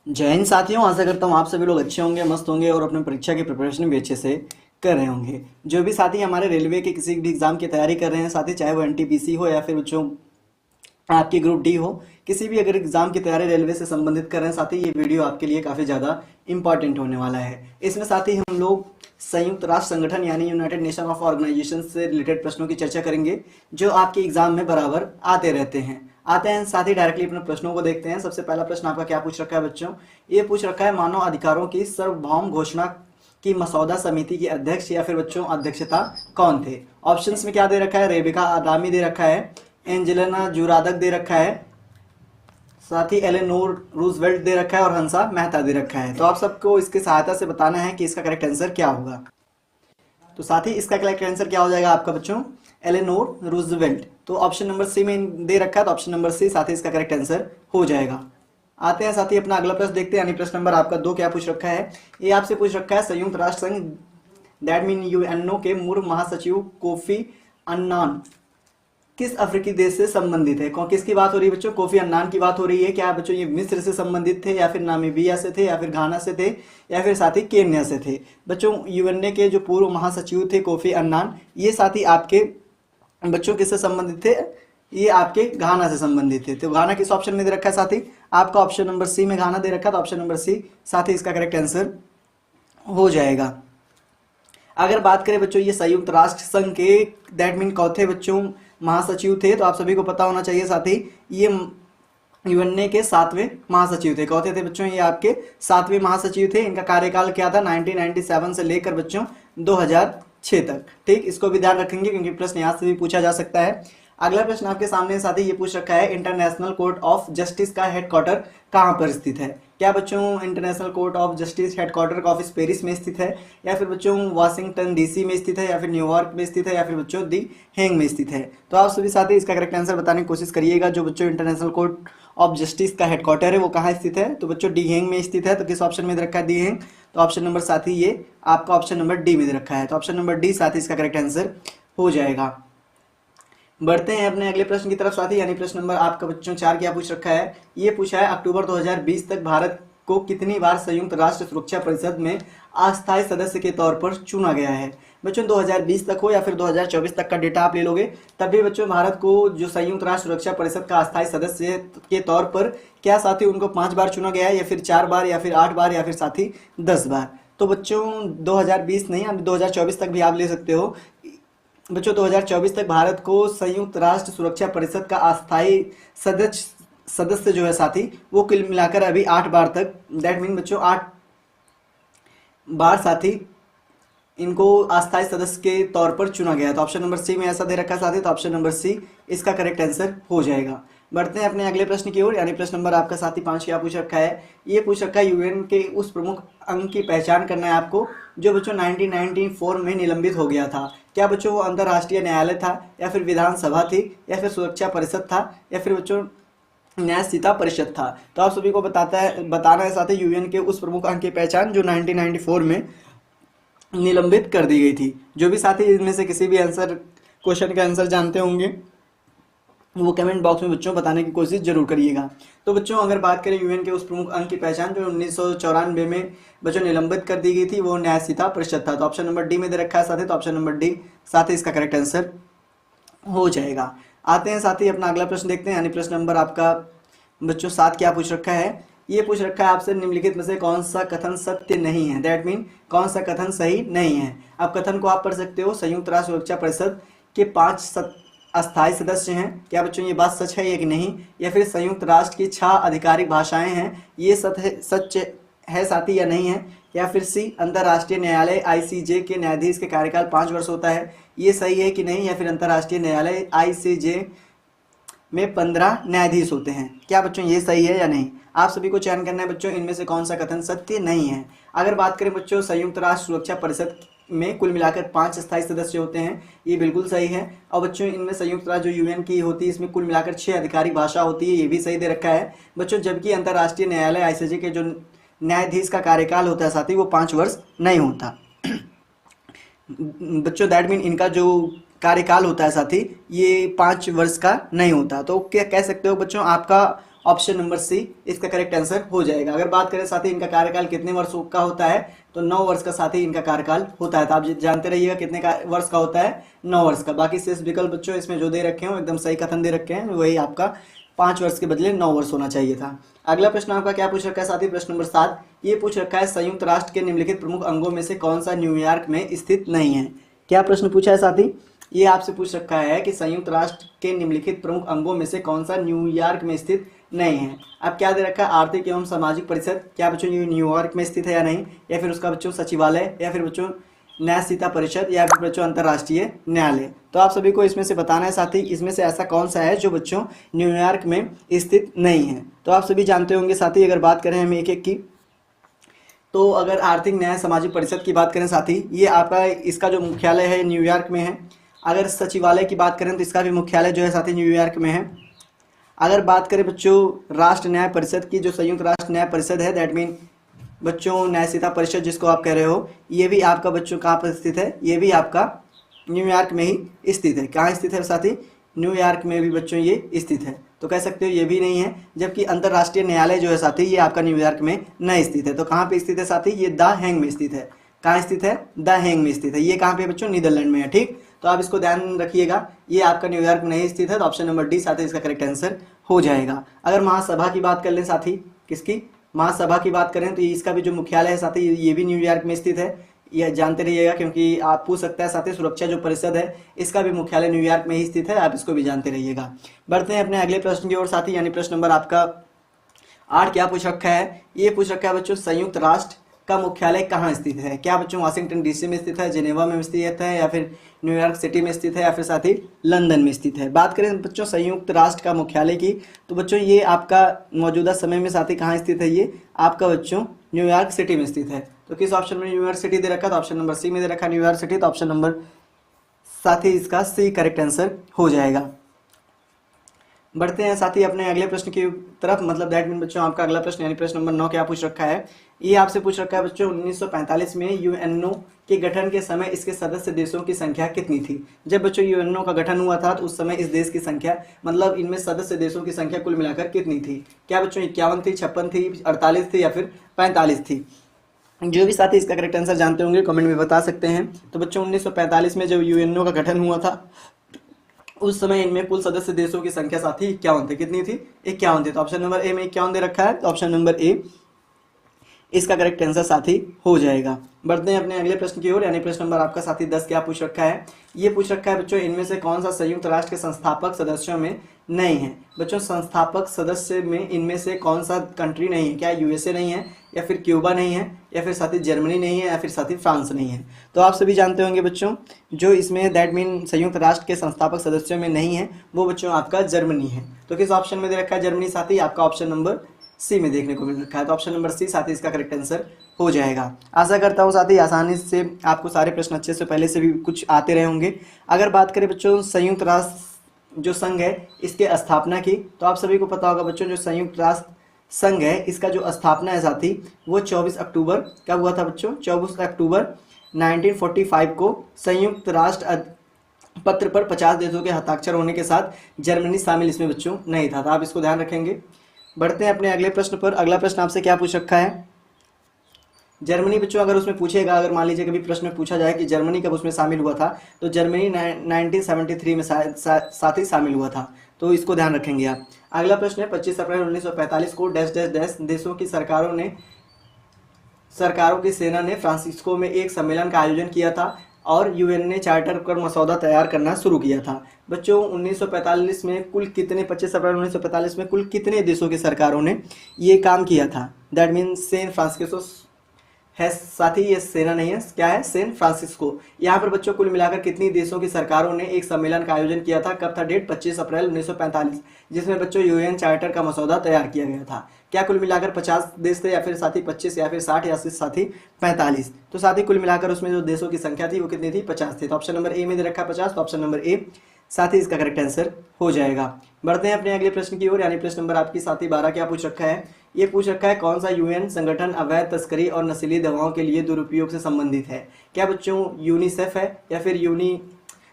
जय हिंद साथियों, आशा करता हूँ आप सभी लोग अच्छे होंगे, मस्त होंगे और अपने परीक्षा की प्रिपरेशन भी अच्छे से कर रहे होंगे। जो भी साथी हमारे रेलवे के किसी भी एग्जाम की तैयारी कर रहे हैं साथी, चाहे वो एनटीपीसी हो या फिर बच्चों आपकी ग्रुप डी हो, किसी भी अगर एग्जाम की तैयारी रेलवे से संबंधित कर रहे हैं साथी, ये वीडियो आपके लिए काफ़ी ज़्यादा इंपॉर्टेंट होने वाला है। इसमें साथी हम लोग संयुक्त राष्ट्र संगठन यानी यूनाइटेड नेशन ऑफ ऑर्गेनाइजेशन से रिलेटेड प्रश्नों की चर्चा करेंगे जो आपके एग्जाम में बराबर आते रहते हैं। आते हैं साथ ही डायरेक्टली अपने प्रश्नों को देखते हैं। सबसे पहला प्रश्न आपका क्या पूछ रखा है बच्चों? ये पूछ रखा है, मानव अधिकारों की सार्वभौम घोषणा की मसौदा समिति के अध्यक्ष या फिर बच्चों अध्यक्षता कौन थे? ऑप्शंस में क्या दे रखा है? रेबिका आदामी दे रखा है, एंजेलिना जुरादक दे रखा है, साथ ही एलेनोर रूजवेल्ट दे रखा है और हंसा मेहता दे रखा है। तो आप सबको इसकी सहायता से बताना है कि इसका करेक्ट आंसर क्या होगा। तो साथ ही इसका करेक्ट आंसर क्या हो जाएगा आपका बच्चों? Eleanor Roosevelt. तो ऑप्शन नंबर सी में दे रखा है, तो ऑप्शन नंबर सी साथ ही इसका करेक्ट आंसर हो जाएगा। आते हैं साथ ही अपना अगला प्रश्न देखते हैं, यानी प्रश्न नंबर आपका 2 क्या पूछ रखा है? ये आपसे पूछ रखा है, संयुक्त राष्ट्र संघ दैट मीन यूएनओ के पूर्व महासचिव कोफी अन्नान किस अफ्रीकी देश से संबंधित है? किसकी बात हो रही है बच्चों? कोफी अन्नान की बात हो रही है। क्या बच्चों ये मिस्र से संबंधित थे या फिर नामीबिया से थे या फिर घाना से थे या फिर साथ ही केन्या से थे? बच्चों यूएनए के जो पूर्व महासचिव थे कोफी अन्नान, ये साथी आपके बच्चों किससे संबंधित थे? ये आपके घाना से संबंधित थे। तो घाना किस ऑप्शन में दे रखा है साथी? आपका ऑप्शन नंबर सी में घाना दे रखा है, तो ऑप्शन नंबर सी साथ ही इसका करेक्ट आंसर हो जाएगा। अगर बात करें बच्चों ये संयुक्त राष्ट्र संघ के दैट मीन चौथे बच्चों महासचिव थे, तो आप सभी को पता होना चाहिए साथी, ये यूएनए के 7वें महासचिव थे। कौन थे बच्चों? ये आपके 7वें महासचिव थे। इनका कार्यकाल क्या था? 1997 से लेकर बच्चों 2006 तक। ठीक, इसको भी ध्यान रखेंगे क्योंकि प्रश्न यहाँ से भी पूछा जा सकता है। अगला प्रश्न आपके सामने साथी ये पूछ रखा है, इंटरनेशनल कोर्ट ऑफ जस्टिस का हेडक्वार्टर कहाँ पर स्थित है? क्या बच्चों international court of justice headquarter का ऑफिस पेरिस में स्थित है या फिर बच्चों वाशिंगटन डीसी में स्थित है या फिर न्यूयॉर्क में स्थित है या फिर बच्चों दी हेंग में स्थित है? तो आप सभी साथी इसका करेक्ट आंसर बताने की कोशिश करिएगा। जो बच्चों इंटरनेशनल कोर्ट ऑफ जस्टिस का हेडक्वार्टर है वो कहाँ स्थित है? तो बच्चों डी हेंग में स्थित है। तो किस ऑप्शन में दे रखा है? डी हेंग। तो ऑप्शन नंबर साथी ये आपका ऑप्शन नंबर डी में दे रखा है। तो ऑप्शन नंबर डी साथी इसका करेक्ट आंसर हो जाएगा। बढ़ते हैं अपने अगले प्रश्न की तरफ साथी, यानी प्रश्न नंबर आपका बच्चों 4 क्या पूछ रखा है? ये पूछा है, अक्टूबर 2020 तक भारत को कितनी बार संयुक्त राष्ट्र सुरक्षा परिषद में अस्थायी सदस्य के तौर पर चुना गया है? बच्चों 2020 तक हो या फिर 2024 तक का डेटा आप ले लोगे तब भी बच्चों भारत को जो संयुक्त राष्ट्र सुरक्षा परिषद का अस्थायी सदस्य के तौर पर क्या साथी उनको 5 बार चुना गया है या फिर 4 बार या फिर 8 बार या फिर साथी 10 बार? तो बच्चों 2020 नहीं, अब 2024 तक भी आप ले सकते हो। बच्चों 2024 तक भारत को संयुक्त राष्ट्र सुरक्षा परिषद का अस्थायी सदस्य जो है साथी वो कुल मिलाकर अभी 8 बार तक, दैट मीन बच्चों 8 बार साथी इनको अस्थायी सदस्य के तौर पर चुना गया है। तो ऑप्शन नंबर सी में ऐसा दे रखा है साथी, तो ऑप्शन नंबर सी इसका करेक्ट आंसर हो जाएगा। बढ़ते हैं अपने अगले प्रश्न की ओर, यानी प्रश्न नंबर आपका साथी 5 क्या पूछ रखा है? ये पूछ रखा है, यूएन के उस प्रमुख अंग की पहचान करना है आपको जो बच्चों 1994 में निलंबित हो गया था। क्या बच्चों वो अंतर्राष्ट्रीय न्यायालय था या फिर विधानसभा थी या फिर सुरक्षा परिषद था या फिर बच्चों न्यायशीता परिषद था? तो आप सभी को बताना है साथी यूएन के उस प्रमुख अंग की पहचान जो 1994 में निलंबित कर दी गई थी। जो भी साथी इनमें से किसी भी आंसर क्वेश्चन का आंसर जानते होंगे वो कमेंट बॉक्स में बच्चों बताने की कोशिश जरूर करिएगा। तो बच्चों अगर बात करें यूएन के उस प्रमुख अंग की पहचान जो 1994 में बच्चों निलंबित कर दी गई थी वो न्यायशीता परिषद था। तो ऑप्शन नंबर डी में दे रखा है साथी, तो ऑप्शन नंबर डी साथी इसका करेक्ट आंसर हो जाएगा। आते हैं साथी अपना अगला प्रश्न देखते हैं, यानी प्रश्न नंबर आपका बच्चों 7 क्या पूछ रखा है? ये पूछ रखा है आपसे, निम्नलिखित में से कौन सा कथन सत्य नहीं है? दैट मीन कौन सा कथन सही नहीं है? अब कथन को आप पढ़ सकते हो, संयुक्त राष्ट्र सुरक्षा परिषद के 5 अस्थायी सदस्य हैं। क्या बच्चों ये बात सच है या कि नहीं? या फिर संयुक्त राष्ट्र की 6 आधिकारिक भाषाएं हैं, ये सच है साथी या नहीं है? या फिर सी अंतर्राष्ट्रीय न्यायालय आईसीजे के न्यायाधीश के कार्यकाल 5 वर्ष होता है, ये सही है कि नहीं? या फिर अंतर्राष्ट्रीय न्यायालय आईसीजे में 15 न्यायाधीश होते हैं, क्या बच्चों ये सही है या नहीं? आप सभी को चयन करना है बच्चों इनमें से कौन सा कथन सत्य नहीं है। अगर बात करें बच्चों संयुक्त राष्ट्र सुरक्षा परिषद में कुल मिलाकर 5 अस्थायी सदस्य होते हैं, ये बिल्कुल सही है। और बच्चों इनमें संयुक्त राष्ट्र जो यूएन की होती है इसमें कुल मिलाकर 6 आधिकारिक भाषा होती है, ये भी सही दे रखा है बच्चों। जबकि अंतर्राष्ट्रीय न्यायालय आईसीजे के जो न्यायाधीश का कार्यकाल होता है साथी वो 5 वर्ष नहीं होता बच्चों, दैट मीन इनका जो कार्यकाल होता है साथी ये 5 वर्ष का नहीं होता। तो क्या कह सकते हो बच्चों, आपका ऑप्शन नंबर सी इसका करेक्ट आंसर हो जाएगा। अगर बात करें साथी इनका कार्यकाल कितने वर्षों का होता है, तो 9 वर्ष का साथी इनका कार्यकाल होता है। तो आप जानते रहिएगा कितने का वर्ष का होता है, 9 वर्ष का। बाकी शेष विकल्प बच्चों इसमें जो दे रखे हो एकदम सही कथन दे रखे हैं, वही आपका 5 वर्ष के बदले 9 वर्ष होना चाहिए था। अगला प्रश्न आपका क्या पूछ रखा है साथी, प्रश्न नंबर 7 ये पूछ रखा है संयुक्त राष्ट्र के निम्नलिखित प्रमुख अंगों में से कौन सा न्यूयॉर्क में स्थित नहीं है। क्या प्रश्न पूछा है साथी, ये आपसे पूछ रखा है कि संयुक्त राष्ट्र के निम्नलिखित प्रमुख अंगों में से कौन सा न्यूयॉर्क में स्थित नहीं है। अब क्या दे रखा है, आर्थिक एवं सामाजिक परिषद, क्या बच्चों ये न्यूयॉर्क में स्थित है या नहीं, या फिर उसका बच्चों सचिवालय, या फिर बच्चों न्यायशीता परिषद, या फिर बच्चों अंतर्राष्ट्रीय न्यायालय। तो आप सभी को इसमें से बताना है साथी, इसमें से ऐसा कौन सा है जो बच्चों न्यूयॉर्क में स्थित नहीं है। तो आप सभी जानते होंगे साथी, अगर बात करें हम एक एक की, तो अगर आर्थिक न्याय सामाजिक परिषद की बात करें साथी, ये आपका इसका जो मुख्यालय है न्यूयॉर्क में है। अगर सचिवालय की बात करें तो इसका भी मुख्यालय जो है साथी न्यूयॉर्क में है। अगर बात करें बच्चों राष्ट्र न्याय परिषद की, जो संयुक्त राष्ट्र न्याय परिषद है, दैट मीन बच्चों न्यायशीता परिषद जिसको आप कह रहे हो, ये भी आपका बच्चों कहाँ पर स्थित है, ये भी आपका न्यूयॉर्क में ही स्थित है। कहाँ स्थित है साथी, न्यूयॉर्क में भी बच्चों ये स्थित है। तो कह सकते हो ये भी नहीं है। जबकि अंतर्राष्ट्रीय न्यायालय जो है साथी ये आपका न्यूयॉर्क में नहीं स्थित है। तो कहाँ पे स्थित है साथी, ये द हेग में स्थित है। कहाँ स्थित है, द हेग में स्थित है। ये कहाँ पे बच्चों, नीदरलैंड में है। ठीक, तो आप इसको ध्यान रखिएगा, ये आपका न्यूयॉर्क में नहीं स्थित है। तो ऑप्शन नंबर डी साथी इसका करेक्ट आंसर हो जाएगा। अगर महासभा की बात कर लें साथी, किसकी, महासभा की बात करें तो इसका भी जो मुख्यालय है साथी ये भी न्यूयॉर्क में स्थित है। यह जानते रहिएगा क्योंकि आप पूछ सकता है साथी, सुरक्षा जो परिषद है इसका भी मुख्यालय न्यूयॉर्क में ही स्थित है, आप इसको भी जानते रहिएगा। बढ़ते हैं अपने अगले प्रश्न की ओर साथी, यानी प्रश्न नंबर आपका 8 क्या पूछ रखा है, ये पूछ रखा है बच्चों संयुक्त राष्ट्र का मुख्यालय कहाँ स्थित है। क्या बच्चों वाशिंगटन डीसी में स्थित है, जेनेवा में स्थित है, या फिर न्यूयॉर्क सिटी में स्थित है, या फिर साथी लंदन में स्थित है। बात करें बच्चों संयुक्त राष्ट्र का मुख्यालय की, तो बच्चों ये आपका मौजूदा समय में साथी कहाँ स्थित है, ये आपका बच्चों न्यूयॉर्क सिटी में स्थित है। तो किस ऑप्शन में न्यूयॉर्क सिटी दे रखा है, तो ऑप्शन नंबर सी में दे रखा है न्यूयॉर्क सिटी। तो ऑप्शन नंबर साथी इसका सी करेक्ट आंसर हो जाएगा। बढ़ते हैं साथी अपने अगले प्रश्न की तरफ, मतलब दैट मीन बच्चों आपका अगला प्रश्न यानी प्रश्न नंबर 9 क्या पूछ रखा है, ये आपसे पूछ रखा है बच्चों 1945 में यूएनओ के गठन के समय इसके सदस्य देशों की संख्या कितनी थी। जब बच्चों यूएनओ का गठन हुआ था तो उस समय इस देश की संख्या, मतलब इनमें सदस्य देशों की संख्या कुल मिलाकर कितनी थी। क्या बच्चों 51 थी, 56 थी, 48 थी, या फिर 45 थी। जो भी साथी इसका करेक्ट आंसर जानते होंगे कमेंट में बता सकते हैं। तो बच्चों 1945 में जब यूएनओ का गठन हुआ था उस समय इनमें कुल सदस्य देशों की संख्या साथी 51 थी। कितनी थी, 51 थी। तो ऑप्शन नंबर ए में 51 दे रखा है, तो ऑप्शन नंबर ए इसका करेक्ट आंसर साथी हो जाएगा। बढ़ते हैं अपने अगले प्रश्न की ओर, यानी प्रश्न नंबर आपका साथी 10 क्या पूछ रखा है, ये पूछ रखा है बच्चों इनमें से कौन सा संयुक्त राष्ट्र के संस्थापक सदस्यों में नहीं है। बच्चों संस्थापक सदस्य में इनमें से कौन सा कंट्री नहीं है, क्या यूएसए नहीं है, या फिर क्यूबा नहीं है, या फिर साथी जर्मनी नहीं है, या फिर साथी फ्रांस नहीं है। तो आप सभी जानते होंगे बच्चों जो इसमें दैट मीन संयुक्त राष्ट्र के संस्थापक सदस्यों में नहीं है वो बच्चों आपका जर्मनी है। तो किस ऑप्शन में दे रखा है जर्मनी साथी, आपका ऑप्शन नंबर सी में देखने को मिल रखा है। तो ऑप्शन नंबर सी साथी इसका करेक्ट आंसर हो जाएगा। आशा करता हूँ साथी आसानी से आपको सारे प्रश्न अच्छे से पहले से भी कुछ आते रहे होंगे। अगर बात करें बच्चों संयुक्त राष्ट्र जो संघ है इसके स्थापना की, तो आप सभी को पता होगा बच्चों जो संयुक्त राष्ट्र संघ है इसका जो स्थापना है साथी वो 24 अक्टूबर कब हुआ था बच्चों, 24 अक्टूबर 1945 को संयुक्त राष्ट्र पत्र पर 50 देशों के हस्ताक्षर होने के साथ जर्मनी शामिल इसमें बच्चों नहीं था। तो आप इसको ध्यान रखेंगे। बढ़ते हैं अपने अगले प्रश्न पर। अगला प्रश्न आपसे क्या पूछ रखा है, जर्मनी बच्चों अगर उसमें पूछेगा, अगर मान लीजिए कभी प्रश्न में पूछा जाए कि जर्मनी कब उसमें शामिल हुआ था, तो जर्मनी 1973 में साथ ही शामिल हुआ था। तो इसको ध्यान रखेंगे आप। अगला प्रश्न है 25 अप्रैल 1945 को डैश डैश डैश देशों की सरकारों की सेना ने फ्रांसिस्को में एक सम्मेलन का आयोजन किया था और यूएन ने चार्टर कर मसौदा तैयार करना शुरू किया था। बच्चों 1945 में कुल कितने 25 अप्रैल 1945 में कुल कितने देशों की सरकारों ने ये काम किया था, दैट मीन सैन फ्रांसिस्को है साथी, ये सेना नहीं है, क्या है सैन फ्रांसिस्को। यहाँ पर बच्चों कुल मिलाकर कितनी देशों की सरकारों ने एक सम्मेलन का आयोजन किया था, कब था डेट 25 अप्रैल 1945, जिसमें बच्चों यूएन चार्टर का मसौदा तैयार किया गया था। क्या कुल मिलाकर 50 देश थे, या फिर साथी 25, या फिर 60, या फिर साथी 45। तो साथी कुल मिलाकर उसमें जो देशों की संख्या थी वो कितनी थी, 50 थी। तो ऑप्शन नंबर ए में दे रखा 50, तो ऑप्शन नंबर ए साथी इसका करेक्ट आंसर हो जाएगा। बढ़ते हैं अपने अगले प्रश्न की ओर, यानी प्रश्न नंबर आपकी साथी 12 क्या पूछ रखा है, ये पूछ रखा है कौन सा यूएन संगठन अवैध तस्करी और नशीली दवाओं के लिए दुरुपयोग से संबंधित है। क्या बच्चों यूनिसेफ है, या फिर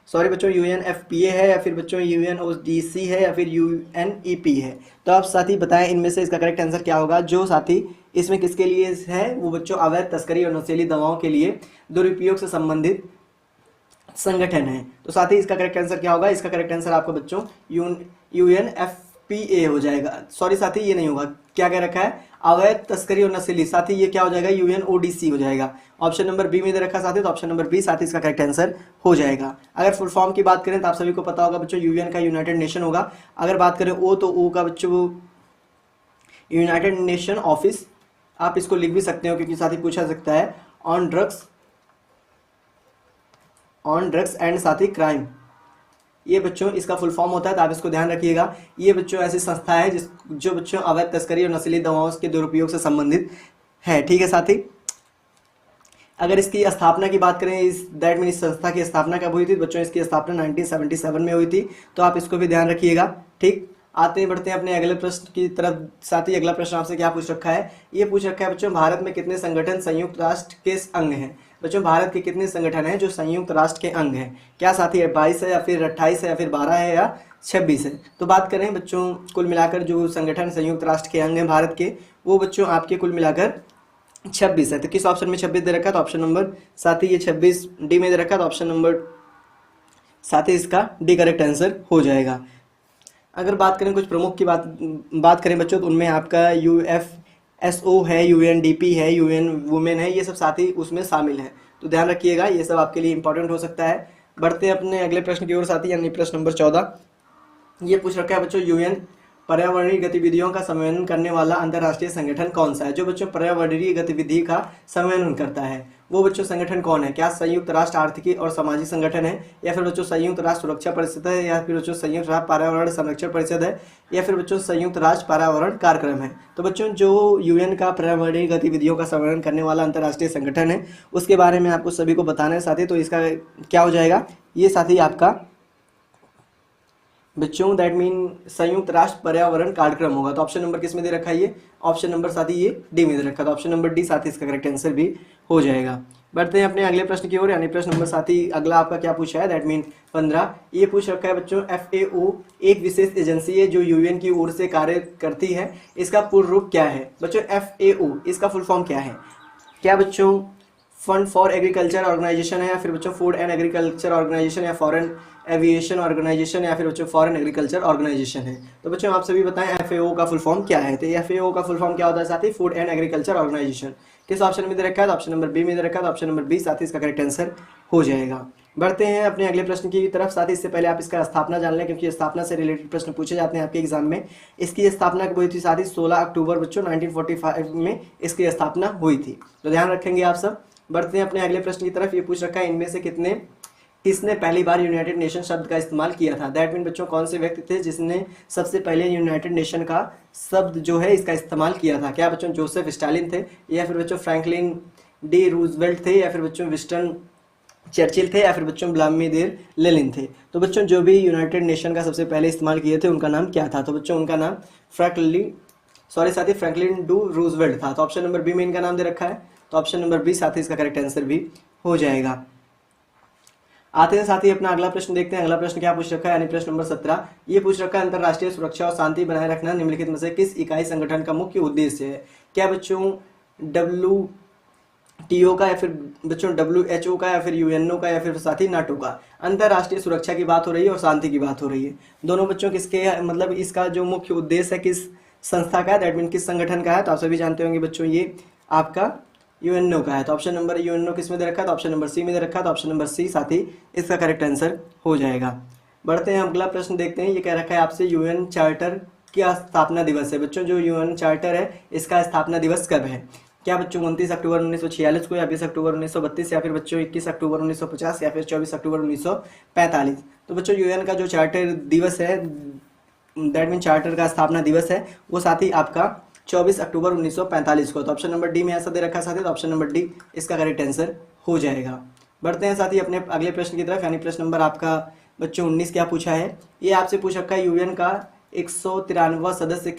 सॉरी बच्चों, UNFPA है या फिर बच्चों UNODC है या फिर UNEP है। तो आप साथी बताएं इनमें से इसका करेक्ट आंसर क्या होगा। जो साथी इसमें किसके लिए है, वो बच्चों अवैध तस्करी और नशीली दवाओं के लिए दुरुपयोग से संबंधित संगठन है। तो साथी इसका करेक्ट आंसर क्या होगा, इसका करेक्ट आंसर आपका बच्चों UNFPA हो जाएगा। सॉरी साथी ये नहीं होगा, क्या कह रखा है, अवैध तस्करी और नशीली, साथी ये क्या हो जाएगा, UNODC हो जाएगा। ऑप्शन नंबर बी में दे रखा साथी, तो ऑप्शन नंबर बी साथी इसका करेक्ट आंसर हो जाएगा। अगर फुल फॉर्म की बात करें तो आप सभी को पता होगा बच्चों, UN का यूनाइटेड नेशन होगा। अगर बात करें ओ, तो ओ का बच्चों यूनाइटेड नेशन ऑफिस, आप इसको लिख भी सकते हो क्योंकि साथी पूछा सकता है ऑन ड्रग्स एंड साथी क्राइम, ये बच्चों इसका फुल फॉर्म होता है, तो आप इसको ध्यान रखिएगा। ये बच्चों ऐसी संस्था है जो बच्चों अवैध तस्करी और नशीली दवाओं के दुरुपयोग से संबंधित है। ठीक है साथी, अगर इसकी स्थापना की बात करें, दैट मीन इस संस्था की स्थापना कब हुई थी बच्चों, इसकी स्थापना 1977 में हुई थी, तो आप इसको भी ध्यान रखिएगा। ठीक, आते हैं बढ़ते हैं अपने अगले प्रश्न की तरफ। साथ ही अगला प्रश्न आपसे क्या पूछ रखा है, ये पूछ रखा है बच्चों, भारत में कितने संगठन संयुक्त राष्ट्र के अंग हैं। बच्चों भारत के कितने संगठन हैं जो संयुक्त राष्ट्र के अंग हैं, क्या साथी 22 है या फिर 28 है या फिर 12 है या 26 है। तो बात करें बच्चों कुल मिलाकर जो संगठन संयुक्त राष्ट्र के अंग हैं भारत के, वो बच्चों आपके कुल मिलाकर 26 है। तो किस ऑप्शन में 26 दे रखा है, तो ऑप्शन नंबर साथी ये 26 डी में दे रखा है, तो ऑप्शन नंबर साथी इसका डी करेक्ट आंसर हो जाएगा। अगर बात करें कुछ प्रमुख की बात करें बच्चों, तो उनमें आपका UFSO है, UNDP है, UN वुमेन है, ये सब साथी उसमें शामिल है। तो ध्यान रखिएगा, ये सब आपके लिए इंपॉर्टेंट हो सकता है। बढ़ते हैं अपने अगले प्रश्न की ओर साथी, यानी प्रश्न नंबर 14। ये पूछ रखा है बच्चों, UN पर्यावरणीय गतिविधियों का समन्वयन करने वाला अंतर्राष्ट्रीय संगठन कौन सा है। जो बच्चों पर्यावरणीय गतिविधि का समन्वयन करता है वो बच्चों संगठन कौन है, क्या संयुक्त राष्ट्र आर्थिकी और सामाजिक संगठन है, या फिर बच्चों संयुक्त राष्ट्र सुरक्षा परिषद है, या फिर बच्चों संयुक्त राष्ट्र पर्यावरण संरक्षण परिषद है, या फिर बच्चों संयुक्त राष्ट्र पर्यावरण कार्यक्रम है। तो बच्चों जो UN का पर्यावरणीय गतिविधियों का समन्वयन करने वाला अंतर्राष्ट्रीय संगठन है उसके बारे में आपको सभी को बताना है साथी। तो इसका क्या हो जाएगा, ये साथी आपका बच्चों दैट मीन संयुक्त राष्ट्र पर्यावरण कार्यक्रम होगा। तो ऑप्शन नंबर किस में दे रखा है, ये ऑप्शन नंबर साथी ये डी में दे रखा है, तो ऑप्शन नंबर डी साथी इसका करेक्ट आंसर भी हो जाएगा। बढ़ते हैं अपने अगले प्रश्न की ओर, यानी प्रश्न नंबर साथी अगला आपका क्या पूछा है, दैट मीन 15। ये पूछ रखा है बच्चों, FAO एक विशेष एजेंसी है जो UN की ओर से कार्य करती है, इसका पूर्ण रूप क्या है। बच्चों FAO इसका फुल फॉर्म क्या है, क्या बच्चों फंड फॉर एग्रीकल्चर ऑर्गेनाइजेशन है, या फिर बच्चों फूड एंड एग्रीकल्चर ऑर्गेनाइजेशन, या फॉरेन एविएशन ऑर्गेनाइजेशन, या फिर बच्चों फॉरेन एग्रीकल्चर ऑर्गेनाइजेशन है। तो बच्चों आप सभी बताएं FAO का फुल फॉर्म क्या है। तो FAO का फुल फॉर्म क्या होता है साथी, फूड एंड एग्रीकल्चर ऑर्गेनाइजेशन। किस ऑप्शन में दे रखा है, तो ऑप्शन नंबर बी में दे रखा है, तो ऑप्शन नंबर बी साथी इसका करेक्ट आंसर हो जाएगा। बढ़ते हैं अपने अगले प्रश्न की तरफ साथी, इससे पहले आप इसका स्थापना जान लें क्योंकि स्थापना से रिलेटेड प्रश्न पूछे जाते हैं आपके एग्जाम में। इसकी स्थापना कब हुई थी साथी, 16 अक्टूबर बच्चों 1945 में इसकी स्थापना हुई थी, तो ध्यान रखेंगे आप सब। बढ़ते हैं अपने अगले प्रश्न की तरफ। ये पूछ रखा है, इनमें से किसने पहली बार यूनाइटेड नेशन शब्द का इस्तेमाल किया था। दैट मीन बच्चों कौन से व्यक्ति थे जिसने सबसे पहले यूनाइटेड नेशन का शब्द जो है इसका इस्तेमाल किया था। क्या बच्चों जोसेफ स्टालिन थे, या फिर बच्चों फ्रैंकलिन डी रूजवेल्ट थे, या फिर बच्चों विंस्टन चर्चिल थे, या फिर बच्चों व्लादिमीर लेनिन थे। तो बच्चों जो भी यूनाइटेड नेशन का सबसे पहले इस्तेमाल किए थे उनका नाम क्या था। तो बच्चों उनका नाम फ्रैंकलिन डी रूजवेल्ट था। तो ऑप्शन नंबर बी में इनका नाम दे रखा है, तो ऑप्शन नंबर बी साथी इसका करेक्ट आंसर भी हो जाएगा। आते हैं साथी अपना अगला प्रश्न देखते हैं। अगला प्रश्न क्या पूछ रखा है, यानी प्रश्न नंबर 17। ये पूछ रखा है, अंतर्राष्ट्रीय सुरक्षा और शांति बनाए रखना निम्नलिखित में से किस इकाई संगठन का मुख्य उद्देश्य है। क्या बच्चों WTO का, या फिर बच्चों WHO का, या फिर UNO का, या फिर साथी नाटो का। अंतर्राष्ट्रीय सुरक्षा की बात हो रही है और शांति की बात हो रही है, दोनों बच्चों किसके, मतलब इसका जो मुख्य उद्देश्य है किस संस्था का है, दैट मीन किस संगठन का है। तो आप सभी जानते होंगे बच्चों ये आपका UNO का है। तो ऑप्शन नंबर UNO किस में दे रखा है, तो ऑप्शन नंबर सी में दे रखा है, तो ऑप्शन नंबर सी साथी इसका करेक्ट आंसर हो जाएगा। बढ़ते हैं अगला प्रश्न देखते हैं। ये कह रखा है आपसे, UN चार्टर का स्थापना दिवस है। बच्चों जो UN चार्टर है इसका स्थापना दिवस कब है। क्या बच्चों 29 अक्टूबर 1946 को, या 20 अक्टूबर 1932, या फिर बच्चों 21 अक्टूबर 1950, या फिर 24 अक्टूबर 1945। तो बच्चों UN का जो चार्टर दिवस है, दैट मीन चार्टर का स्थापना दिवस है, वो साथी आपका 24 अक्टूबर 1945 को। तो ऑप्शन नंबर डी में ऐसा दे रखा है साथी, तो ऑप्शन नंबर डी इसका करेक्ट आंसर हो जाएगा। बढ़ते हैं साथी अपने अगले प्रश्न की तरफ, यानी प्रश्न नंबर आपका बच्चों 19 क्या पूछा है। ये आपसे पूछ रखा है, UN का 193वां सदस्य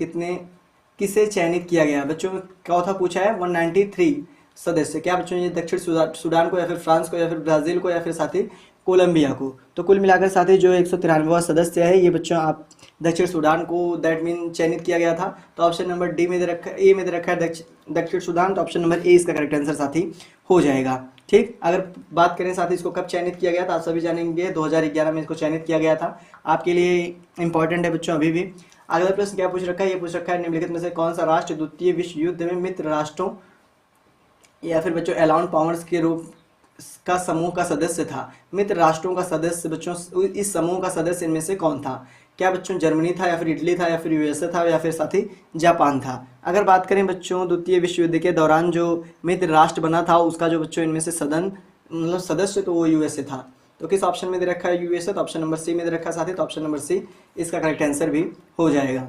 किसे चयनित किया गया। बच्चों चौथा पूछा है 193 सदस्य। क्या बच्चों ये दक्षिण सूडान को, या फिर फ्रांस को, या फिर ब्राजील को, या फिर साथी कोलंबिया को। तो कुल मिलाकर साथी जो 193वां सदस्य है ये बच्चों आप दक्षिण सूडान को दैट मीन चयनित किया गया था। तो ऑप्शन नंबर डी में दे रखा है, ए में दे रखा है दक्षिण सूडान, तो ऑप्शन नंबर ए इसका करेक्ट आंसर साथी हो जाएगा। ठीक, अगर बात करें साथी इसको कब चयनित किया गया था, आप सभी जानेंगे 2011 में इसको चयनित किया गया था। आपके लिए इंपॉर्टेंट है बच्चों अभी भी। अगला प्रश्न क्या पूछ रखा है, ये पूछ रखा है निम्नलिखित में से कौन सा राष्ट्र द्वितीय विश्व युद्ध में मित्र राष्ट्रों या फिर बच्चों अलाउंड पावर्स के रूप का समूह का सदस्य था। मित्र राष्ट्रों का सदस्य बच्चों, इस समूह का सदस्य इनमें से कौन था। क्या बच्चों जर्मनी था या फिर इटली था या फिर यूएसए था या फिर साथी जापान था। अगर बात करें बच्चों द्वितीय विश्व युद्ध के दौरान जो मित्र राष्ट्र बना था उसका जो बच्चों इनमें से सदस्य तो वो यूएसए था। तो किस ऑप्शन में दे रखा है यूएसए, तो ऑप्शन नंबर सी में दे रखा है साथी, तो ऑप्शन नंबर सी इसका करेक्ट आंसर भी हो जाएगा।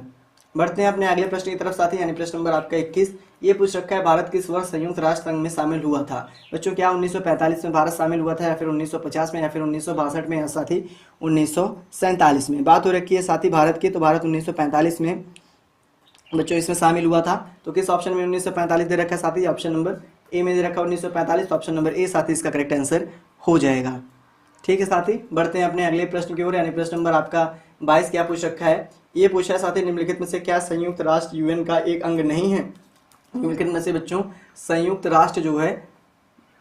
बढ़ते हैं अपने अगले प्रश्न की तरफ साथी, यानी प्रश्न नंबर आपका 21। ये पूछ रखा है भारत किस वर्ष संयुक्त राष्ट्र संघ में शामिल हुआ था। बच्चों क्या 1945 में भारत शामिल हुआ था या फिर 1950 में या फिर 1962 में या साथी 1947 में। बात हो रखी है साथी भारत की, तो भारत 1945 में बच्चों इसमें शामिल हुआ था। तो किस ऑप्शन में 1945 दे रखा है साथी, ऑप्शन नंबर ए में दे रखा है 1945, तो ऑप्शन नंबर ए साथी इसका करेक्ट आंसर हो जाएगा। ठीक है साथी, बढ़ते हैं अपने अगले प्रश्न की ओर, यानी प्रश्न नंबर आपका 22 क्या पूछ रखा है। ये पूछा है साथी निम्नलिखित में से क्या संयुक्त राष्ट्र यूएन का एक अंग नहीं है। निम्नलिखित में से बच्चों संयुक्त राष्ट्र जो है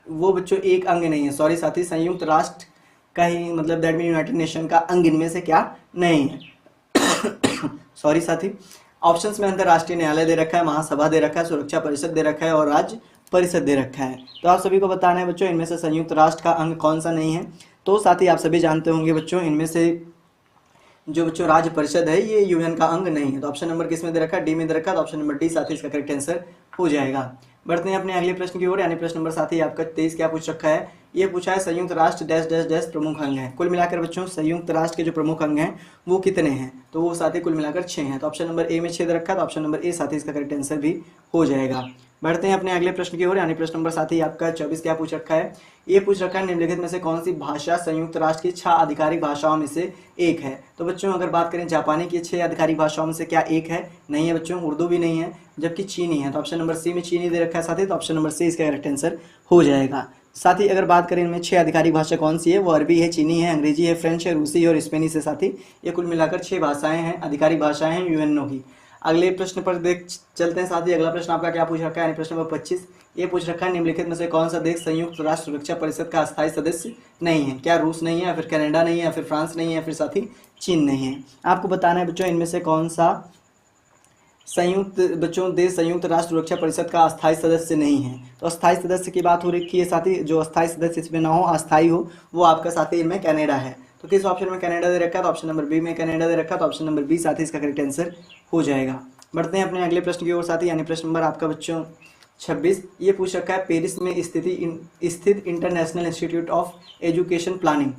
वो बच्चों एक अंग नहीं है। सॉरी साथी, संयुक्त राष्ट्र का ही मतलब दैट मीन यूनाइटेड नेशन का अंग इनमें से क्या नहीं है। सॉरी साथी, ऑप्शंस में अंतर्राष्ट्रीय न्यायालय दे रखा है, महासभा दे रखा है, सुरक्षा परिषद दे रखा है और राज्य परिषद दे रखा है। तो आप सभी को बताना है बच्चों इनमें से संयुक्त राष्ट्र का अंग कौन सा नहीं है। तो साथ ही आप सभी जानते होंगे बच्चों इनमें से जो बच्चों राज्य परिषद है ये यूएन का अंग नहीं है। तो ऑप्शन नंबर किस में दे रखा है, डी में दे रखा है, तो ऑप्शन नंबर डी साथी इसका करेक्ट आंसर हो जाएगा। बढ़ते हैं अपने अगले प्रश्न की ओर, यानी प्रश्न नंबर साथी आपका 23 क्या पूछ रखा है। ये पूछा है संयुक्त राष्ट्र डैश डैश डैश प्रमुख अंग है। कुल मिलाकर बच्चों संयुक्त राष्ट्र के जो प्रमुख अंग हैं वो कितने हैं, तो वो साथी कुल मिलाकर 6 हैं। तो ऑप्शन नंबर ए में 6 दे रखा है, तो ऑप्शन नंबर ए साथी इसका करेक्ट आंसर भी हो जाएगा। बढ़ते हैं अपने अगले प्रश्न की ओर, यानी प्रश्न नंबर साथी आपका 24 क्या पूछ रखा है। ये पूछ रखा है निम्नलिखित में से कौन सी भाषा संयुक्त राष्ट्र की 6 आधिकारिक भाषाओं में से एक है। तो बच्चों अगर बात करें जापानी की 6 आधिकारिक भाषाओं में से क्या एक है, नहीं है बच्चों, उर्दू भी नहीं है, जबकि चीनी है। तो ऑप्शन नंबर सी में चीनी दे रखा है साथी, तो ऑप्शन नंबर सी इसका करेक्ट आंसर हो जाएगा। साथ ही अगर बात करें इनमें 6 आधिकारिक भाषा कौन सी है, वो अरबी है, चीनी है, अंग्रेजी है, फ्रेंच है, रूसी और स्पेनिश है साथी। ये कुल मिलाकर 6 भाषाएं हैं, आधिकारिक भाषाएं हैं यूएनओ की। अगले प्रश्न पर देख चलते हैं साथी। अगला प्रश्न आपका क्या पूछ रखा है, प्रश्न नंबर 25। ये पूछ रखा है निम्नलिखित में से कौन सा देश संयुक्त राष्ट्र सुरक्षा परिषद का अस्थायी सदस्य नहीं है। क्या रूस नहीं है या फिर कनाडा नहीं है या फिर फ्रांस नहीं है या फिर साथी चीन नहीं है। आपको बताना है बच्चों इनमें से कौन सा संयुक्त बच्चों देश संयुक्त राष्ट्र सुरक्षा परिषद का अस्थायी सदस्य नहीं है। तो अस्थायी सदस्य की बात हो रही है साथी, जो अस्थायी सदस्य इसमें ना हो अस्थायी हो वो आपका साथी इनमें कनाडा है। तो किस ऑप्शन में कनाडा दे रखा है, तो ऑप्शन नंबर बी में कनाडा दे रखा है, तो ऑप्शन नंबर बी साथी इसका करेक्ट आंसर हो जाएगा। बढ़ते हैं अपने अगले प्रश्न की ओर साथी, यानी प्रश्न नंबर आपका बच्चों 26। ये पूछ रखा है पेरिस में स्थित international institute of education planning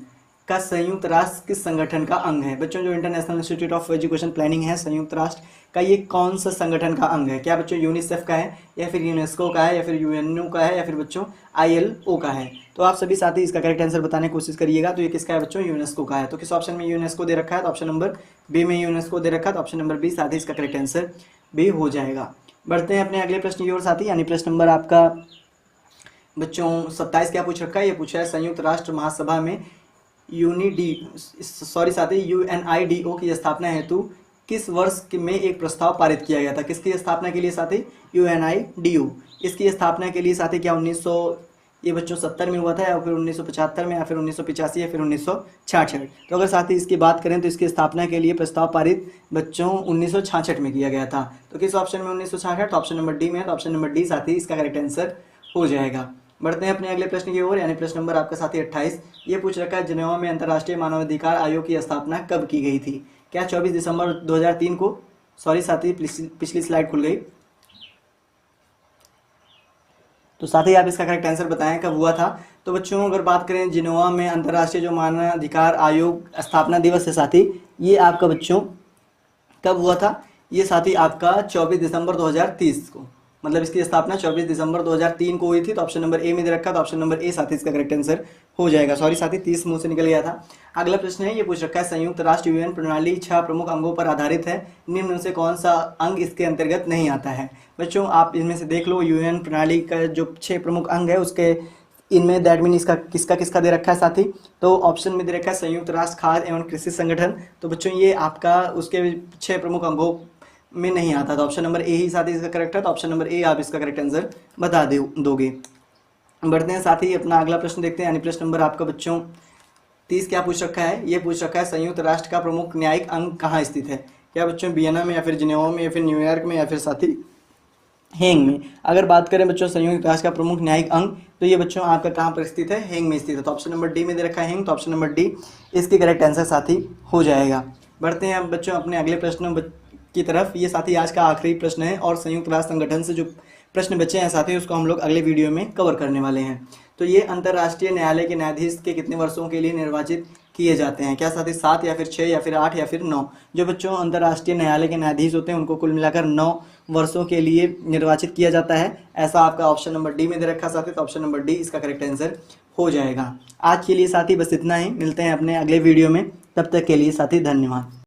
का संयुक्त राष्ट्र किस संगठन का अंग है। बच्चों जो international institute of education planning है संयुक्त राष्ट्र का, ये कौन सा संगठन का अंग है। क्या बच्चों यूनिसेफ का है या फिर यूनेस्को का है या फिर यूएनओ का है या फिर बच्चों आईएलओ का है। तो आप सभी साथी इसका करेक्ट आंसर बताने की कोशिश करिएगा। तो ये किसका है बच्चों, यूनेस्को का है। तो किस ऑप्शन में यूनेस्को दे रखा है, तो ऑप्शन नंबर बी में यूनेस्को दे रखा है, तो ऑप्शन नंबर बी साथी इसका करेक्ट आंसर भी हो जाएगा। बढ़ते हैं अपने अगले प्रश्न की ओर साथी, यानी प्रश्न नंबर आपका बच्चों 27 क्या पूछ रखा है। ये पूछा है संयुक्त राष्ट्र महासभा में यूएनआईडीओ की स्थापना हेतु किस वर्ष में एक प्रस्ताव पारित किया गया था। किसकी स्थापना के लिए साथी, यूएनआईडीओ। इसकी स्थापना के लिए साथी क्या 1900 ये बच्चों 70 में हुआ था या फिर 1975 में या फिर 1985 या फिर 1966। तो अगर साथी इसकी बात करें तो इसकी स्थापना के लिए प्रस्ताव पारित बच्चों 1966 में किया गया था। तो किस ऑप्शन में 1966, ऑप्शन नंबर डी में, तो ऑप्शन नंबर डी साथी इसका करेक्ट आंसर हो जाएगा। बढ़ते हैं अपने अगले प्रश्न की ओर, यानी प्रश्न नंबर आपका साथी 28। ये पूछ रखा है जिनेवा में अंतर्राष्ट्रीय मानवाधिकार आयोग की स्थापना कब की गई थी। क्या 24 दिसंबर 2003 को, सॉरी साथी पिछली स्लाइड खुल गई, तो साथी आप इसका करेक्ट आंसर बताएं कब हुआ था। तो बच्चों अगर बात करें जिनेवा में अंतर्राष्ट्रीय जो मानवाधिकार आयोग स्थापना दिवस है साथी, ये आपका बच्चों कब हुआ था, ये साथी आपका 24 दिसंबर 2030 को, मतलब इसकी स्थापना 24 दिसंबर 2003 को हुई थी। तो ऑप्शन नंबर ए में दे रखा, तो ऑप्शन नंबर ए साथी इसका करेक्ट आंसर हो जाएगा। सॉरी साथी 30 मुंह से निकल गया था। अगला प्रश्न है, ये पूछ रखा है संयुक्त राष्ट्र यूएन प्रणाली 6 प्रमुख अंगों पर आधारित है, निम्न से कौन सा अंग इसके अंतर्गत नहीं आता है। बच्चों आप इनमें से देख लो, यूएन प्रणाली का जो 6 प्रमुख अंग है उसके इनमें दैट मीन इसका किसका किसका दे रखा है साथी, तो ऑप्शन में दे रखा है संयुक्त राष्ट्र खाद्य एवं कृषि संगठन। तो बच्चों ये आपका उसके 6 प्रमुख अंगों में नहीं आता, तो ऑप्शन नंबर ए ही साथी इसका करेक्ट है। तो ऑप्शन नंबर ए आप इसका करेक्ट आंसर बता दोगे। बढ़ते हैं साथी अपना अगला प्रश्न देखते हैं, यानी प्रश्न नंबर आपका बच्चों 30 क्या पूछ रखा है, ये पूछ रखा है संयुक्त राष्ट्र का प्रमुख न्यायिक अंग कहाँ स्थित है। क्या बच्चों वियना में, या फिर जिनेवा में, या फिर न्यूयॉर्क में, या फिर साथी हेंग में। अगर बात करें बच्चों संयुक्त राष्ट्र का प्रमुख न्यायिक अंग, तो ये बच्चों आपका कहाँ पर स्थित है, हेंग में स्थित है। तो ऑप्शन नंबर डी में दे रखा है हेंग, तो ऑप्शन नंबर डी इसकी करेक्ट आंसर साथी हो जाएगा। बढ़ते हैं अब बच्चों अपने अगले प्रश्न की तरफ। ये साथी आज का आखिरी प्रश्न है, और संयुक्त राष्ट्र संगठन से जो प्रश्न बचे हैं साथी उसको हम लोग अगले वीडियो में कवर करने वाले हैं। तो ये अंतर्राष्ट्रीय न्यायालय के न्यायाधीश के कितने वर्षों के लिए निर्वाचित किए जाते हैं। क्या साथी 7 या फिर 6 या फिर 8 या फिर 9। जो बच्चों अंतर्राष्ट्रीय न्यायालय के न्यायाधीश होते हैं उनको कुल मिलाकर 9 वर्षों के लिए निर्वाचित किया जाता है, ऐसा आपका ऑप्शन नंबर डी में दे रखा साथी। तो ऑप्शन नंबर डी इसका करेक्ट आंसर हो जाएगा। आज के लिए साथी बस इतना ही, मिलते हैं अपने अगले वीडियो में, तब तक के लिए साथी धन्यवाद।